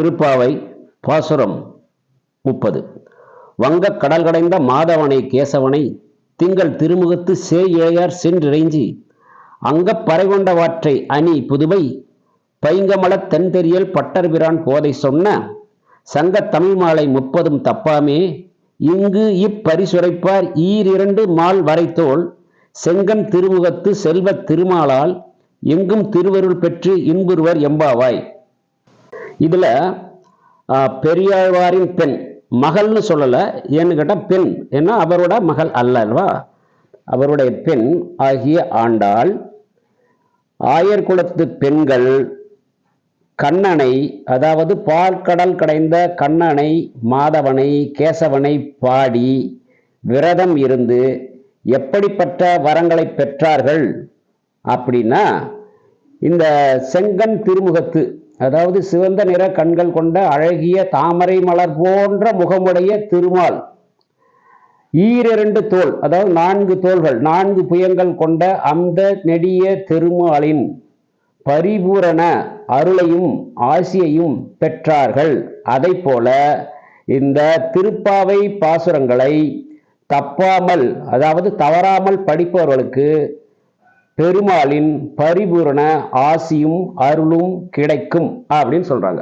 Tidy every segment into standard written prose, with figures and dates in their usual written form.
திருப்பாவை பாசுரம் 30. வங்கக் கடல் கடைந்த மாதவனை கேசவனை திங்கள் திருமுகத்து சேயிழையார் சென்றிறைஞ்சி அங்கப் பறைகொண்ட வாற்றை அணி புதுவை பைங்கமலத் தென்தெரியல் பட்டர்பிரான் போதை சொன்ன சங்கத் தமிழ் மாலை 30 தப்பாமே இங்கு இப்பரிசுரைப்பார் ஈரிரண்டு மால் வரைத்தோள் செங்கன் திருமுகத்து செல்வத் திருமாலால் எங்கும் திருவருள் பெற்று இன்புறுவர் எம்பாவாய். இதுல பெரியாழ்வாரின் பெண் மகள்னு சொல்லல, ஏன்னு கேட்டா பெண் ஏன்னா அவரோட மகள் அல்லவா, அவருடைய பெண் ஆகிய ஆண்டாள் ஆயர் குலத்து பெண்கள் கண்ணனை, அதாவது பால்கடல் கடைந்த கண்ணனை மாதவனை கேசவனை பாடி விரதம் இருந்து எப்படிப்பட்ட வரங்களை பெற்றார்கள் அப்படின்னா, இந்த செங்கன் திருமுகத்து, அதாவது சிவந்த நிற கண்கள் கொண்ட அழகிய தாமரை மலர் போன்ற முகமுடைய திருமால், ஈரிரண்டு தோள், அதாவது 4 தோள்கள் 4 புயங்கள் கொண்ட அந்த நெடிய திருமாலின் பரிபூரண அருளையும் ஆசியையும் பெற்றார்கள். அதை போல இந்த திருப்பாவை பாசுரங்களை தப்பாமல், அதாவது தவறாமல் படிப்பவர்களுக்கு பெருமாளின் பரிபூரண ஆசியும் அருளும் கிடைக்கும் அப்படின்னு சொல்றாங்க.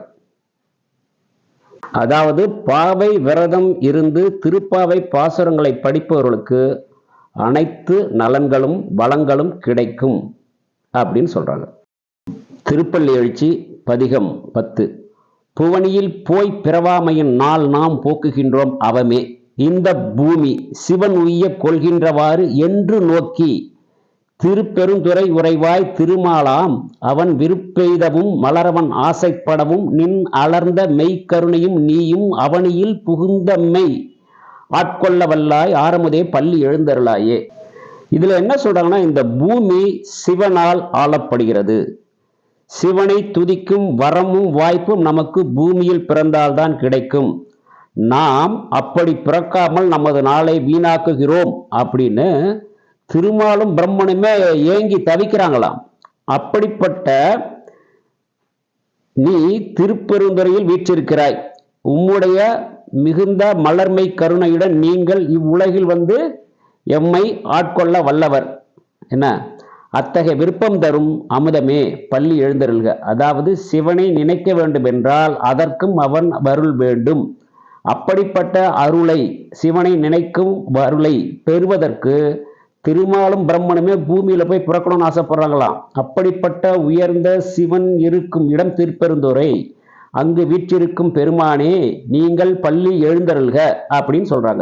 அதாவது பாவை விரதம் இருந்து திருப்பாவை பாசுரங்களை படிப்பவர்களுக்கு அனைத்து நலன்களும் வளங்களும் கிடைக்கும் அப்படின்னு சொல்றாங்க. திருப்பள்ளி எழுச்சி பதிகம் 10. புவனியில் போய் பிறவாமையின் நாள் நாம் போக்குகின்றோம் அவமே இந்த பூமி சிவன் உய்ய கொள்கின்றவாறு என்று நோக்கி திருப்பெருந்துறை உறைவாய் திருமாலாம் அவன் விருப்பெய்தவும் மலரவன் ஆசைப்படவும் நின் அலர்ந்த மெய்க்கருணையும் நீயும் அவனியில் புகுந்தம்மை ஆட்கொள்ள வல்லாய் ஆரமுதே பள்ளி எழுந்தருளாயே. இதுல என்ன சொல்றாங்கன்னா, இந்த பூமி சிவனால் ஆளப்படுகிறது. சிவனை துதிக்கும் வரமும் வாய்ப்பும் நமக்கு பூமியில் பிறந்தால்தான் கிடைக்கும். நாம் அப்படி பிறக்காமல் நமது நாளை வீணாக்குகிறோம் அப்படின்னு திருமாலும் பிரம்மனுமே ஏங்கி தவிக்கிறாங்களாம். அப்படிப்பட்ட நீ திருப்பெருந்துறையில் வீற்றிருக்கிறாய். உம்முடைய மிகுந்த மலர்மை கருணையுடன் நீங்கள் இவ்வுலகில் வந்து எம்மை ஆட்கொள்ள வல்லவர். என்ன அத்தகைய விருப்பம் தரும் அமுதமே பள்ளி எழுந்தருள்க. அதாவது சிவனை நினைக்க வேண்டும் என்றால் அதற்கும் அவன் அருள் வேண்டும். அப்படிப்பட்ட அருளை, சிவனை நினைக்கும் அருளை பெறுவதற்கு திருமாலும் பிரம்மனுமே பூமியில போய் பிறக்கணும்னு ஆசைப்படுறாங்களாம். அப்படிப்பட்ட உயர்ந்த சிவன் இருக்கும் இடம் திருப்பெருந்துறை. அங்கு வீற்றிருக்கும் பெருமானே நீங்கள் பள்ளி எழுந்தருள்க அப்படின்னு சொல்றாங்க.